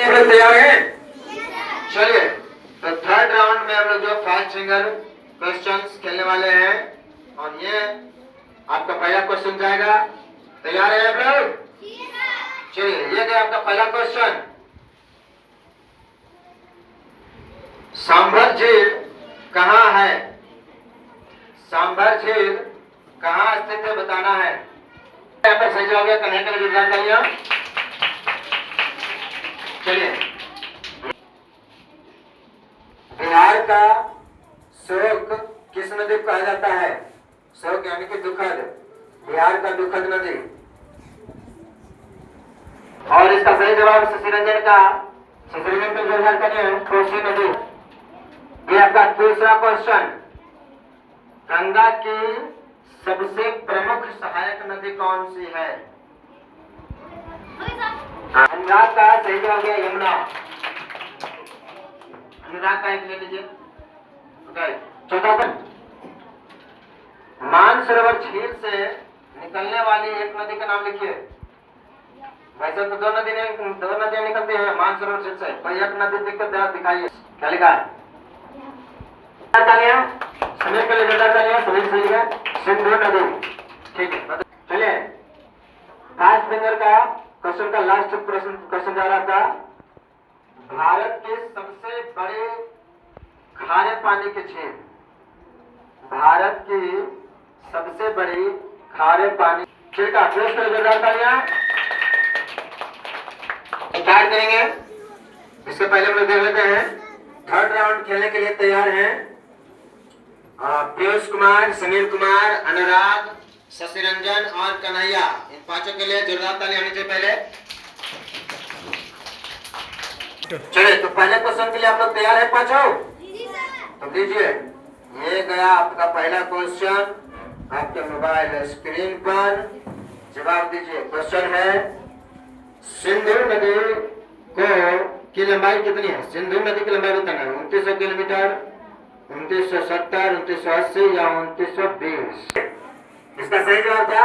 हम लोग तैयार हैं? चलिए, तो थर्ड राउंड में हम लोग जो फास्ट फिंगर क्वेश्चंस खेलने वाले हैं, और ये आपका पहला क्वेश्चन जाएगा। तैयार है आप लोग? चलिए, ये गया आपका पहला क्वेश्चन। सांभर झील कहाँ है? सांभर झील कहाँ स्थित है बताना है। यहाँ पर सही जवाब है कन्हैया के लिए जानकारियां। चलिए, बिहार का शोक किस नदी को कहा जाता है? शोक यानी कि दुखद, बिहार का दुखद नदी। और इसका सही जवाब शशिरंजन का, शशिरंजन की जो जानकारी है कोसी नदी। ये आपका दूसरा क्वेश्चन। गंगा की सबसे प्रमुख सहायक नदी कौन सी है? अनुराग का सही जवाब है यमुना। अनुराग का एक ले लीजिए। चौथा क्वेश्चन। मानसरोवर झील से निकलने वाली एक नदी का नाम लिखिए। वैसे तो दो नदियां निकलती हैं मानसरोवर झील से, कोई एक नदी दिखाइए। क्या लिखा है? समीर के लिए समीर सही है, सिंधु नदी। ठीक है, चलिए फास्ट फिंगर का क्वेश्चन का लास्ट क्वेश्चन जा रहा था। भारत के सबसे बड़े खारे पानी की झील, भारत की सबसे बड़ी खारे पानी झील का जोश कर जोरदार तालियां स्टार्ट करेंगे। इससे पहले हम लोग देख लेते हैं थर्ड राउंड खेलने के लिए तैयार हैं पीयूष कुमार, समीर कुमार, अनुराग, शशिरंजन और कन्हैया। इन पांचों के लिए जोरदार ताली होनी चाहिए पहले। चलिए, तो पहले क्वेश्चन के लिए आप लोग तैयार हैं पांचों? तो दीजिए, ये गया आपका पहला क्वेश्चन आपके मोबाइल स्क्रीन पर। जवाब दीजिए। क्वेश्चन है, सिंधु नदी की लंबाई कितनी है? सिंधु नदी की लंबाई बताना है। 2900 किलोमीटर, 2970, 2980 या 2920। इसका सही जवाब था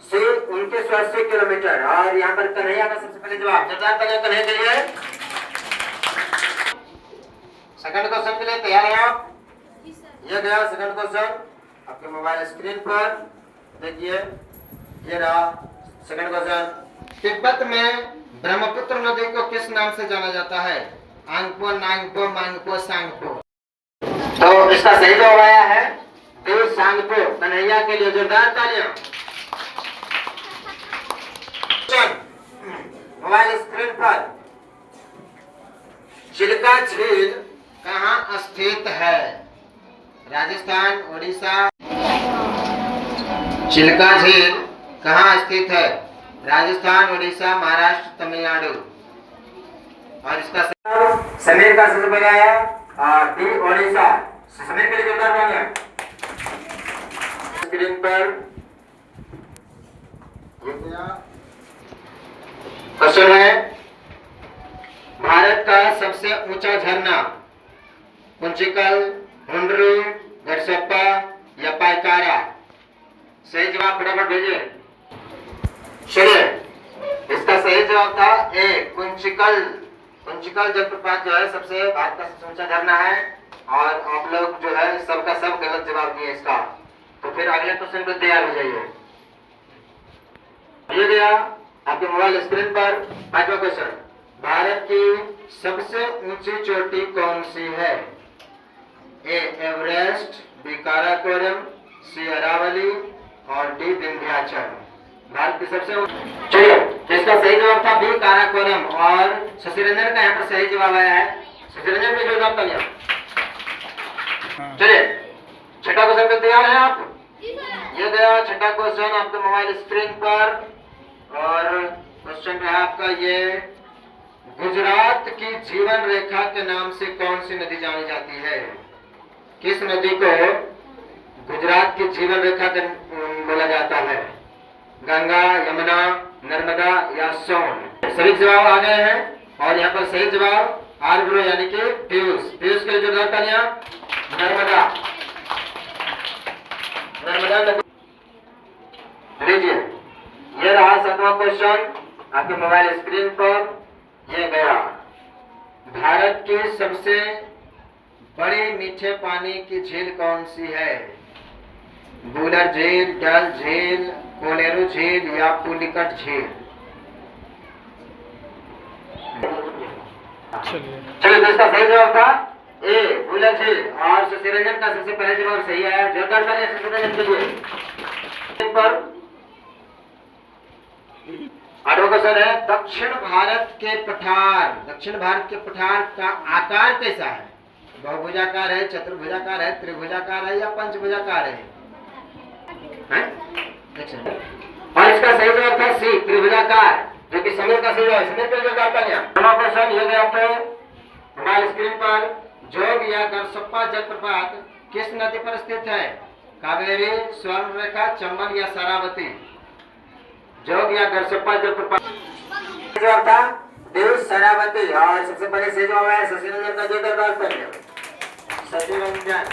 सी 2980 किलोमीटर। और यहाँ पर कन्हैया का सबसे पहले जवाब जोरदार तालियां कन्हैया के लिए। सेकंड क्वेश्चन के लिए तैयार हैं आप? ये गया सेकंड क्वेश्चन आपके मोबाइल स्क्रीन पर। देखिए, ये रहा सेकंड क्वेश्चन। तिब्बत में ब्रह्मपुत्र नदी को किस नाम से जाना जाता है? आंगपो, नांगपो, मांगपो, सांगपो। तो इसका सही जवाब आया है देव सांगपो। कन्हैया के लिए जोरदार तालियां। मोबाइल स्क्रीन पर, चिल्का झील कहाँ स्थित है? राजस्थान, उड़ीसा। चिल्का झील कहाँ स्थित है? राजस्थान, उड़ीसा, महाराष्ट्र, तमिलनाडु। और इसका समीर का सबसे पहले आया डी उड़ीसा। समीर के लिए जोरदार तालियां। स्क्रीन पर क्वेश्चन है, भारत का सबसे ऊंचा झरना कुंचिकल, हुंडरू, गरसप्पा या पायकारा? सही जवाब फटाफट भेजिए। चलिए, इसका सही जवाब था ए कुंचिकल। कुंचिकल जलप्रपात जो है सबसे भारत का सबसे ऊंचा झरना है। और आप लोग जो है सबका सब गलत जवाब दिए इसका। तो फिर अगले क्वेश्चन पे तैयार हो जाइए। ये गया आपके मोबाइल स्क्रीन पर पांचवा क्वेश्चन। भारत की सबसे ऊंची चोटी कौन सी है? ए एवरेस्ट, बी काराकोरम, सी अरावली और डी विंध्याचल। भारत की सबसे चलिए, इसका सही जवाब था बी काराकोरम। और शशिरंजन का यहाँ पर सही जवाब आया है। शशिरंजन में जो जवाब तालियां। चलिए, छठा क्वेश्चन पे तैयार हैं आप? ये गया छठा क्वेश्चन आपके मोबाइल स्क्रीन पर। और क्वेश्चन रहा आपका ये, गुजरात की जीवन रेखा के नाम से कौन सी नदी जानी जाती है? किस नदी को गुजरात की जीवन रेखा बोला जाता है? गंगा, यमुना, नर्मदा या सोन? सही जवाब आ गए हैं। और यहाँ पर सही जवाब आर ब्रो यानी कि पीयूष। पीयूष के लिए जोरदार तालियां। नर्मदा, नर्मदा नदी। लीजिए, ये रहा सातवां क्वेश्चन आपके मोबाइल स्क्रीन पर। ये गया भारत की सबसे बड़ी मीठे पानी की झील कौन सी है? बूलर झील, डल झील, कोलेरू झील या पुलिकट झील? चलिए, तो इसका सही जवाब था ए, बूलर झील। और सुशीरंजन का सबसे पहले जवाब सही आया। जोरदार तालियां सुशीरंजन के लिए। पर आठवां क्वेश्चन है, दक्षिण भारत के पठार का आकार कैसा है? बहुभुजाकार है, चतुर्भुजाकार है, त्रिभुजाकार है या पंचभुजाकार है? और इसका सही जवाब था सी, त्रिभुजाकार, जो कि समीर का सही जवाब है। समीर के लिए जोरदार तालियां। नवा क्वेश्चन ये गया आपको मोबाइल स्क्रीन पर। जोग या गरसप्पा जलप्रपात किस नदी पर स्थित है? कावेरी, स्वर्णरेखा, चंबल या शरावती? जोग या गरसप्पा जलप्रपात जवाब था देव शरावती। और सबसे पहले सही जवाब है शशिरंजन का। जोरदार तालियां शशिरंजन।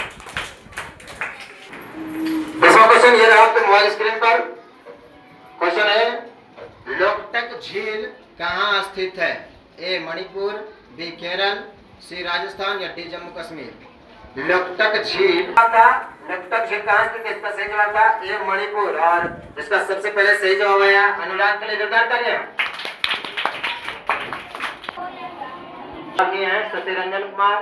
10वां क्वेश्चन ये रहा आपके मोबाइल स्क्रीन पर। क्वेश्चन है, लोकटक झील कहाँ स्थित है? ए मणिपुर, बी केरल, सी राजस्थान या डी जम्मू कश्मीर? लोकटक झील लोकटक झील कहाँ स्थित है? इसका सही जवाब था ए मणिपुर। और इसका सबसे पहले सही जवाब आया अनुराग के लिए। जोरदार तालियां। बाकी हैं शशिरंजन कुमार।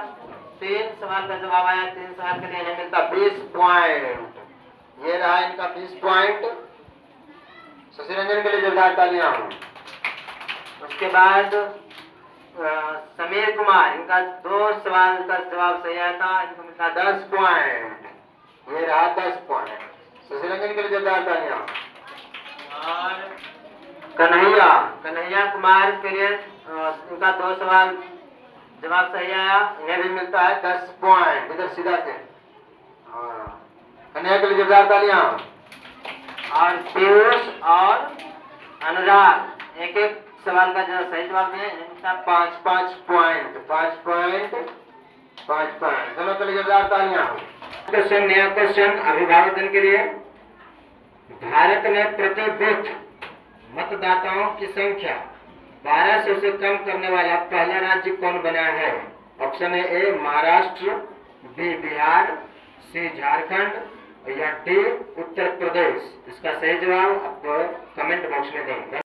3 सवाल का जवाब आया। 3 सवाल के लिए इन्हें मिलता 20 पॉइंट। ये रहा इनका 20 पॉइंट। शशिरंजन के लिए जोरदार तालियां। उसके बाद समीर कुमार, इनका 2 सवाल का जवाब सही आया था। इनको मिलता 10 पॉइंट। ये रहा 10 पॉइंट। शशिरंजन के लिए जोरदार तालियां। और कन्हैया कुमार के लिए इनका 2 सवाल जवाब सही आया। इन्हें भी मिलता है 10 पॉइंट। इधर सीधा से कन्हैया के लिए जोरदार तालियां। और पीयूष और अनुराग एक सवाल का जो सही जवाब दिया इनका 5 पॉइंट। 5 पॉइंट। दोनों के लिए जोरदार तालियां। क्वेश्चन, नया क्वेश्चन अभिभावक के लिए। भारत में प्रति बूथ मतदाताओं की संख्या 1200 से कम करने वाला पहला राज्य कौन बना है? ऑप्शन है ए महाराष्ट्र, बी बिहार, सी झारखंड या डी उत्तर प्रदेश? इसका सही जवाब आप कमेंट बॉक्स में दें।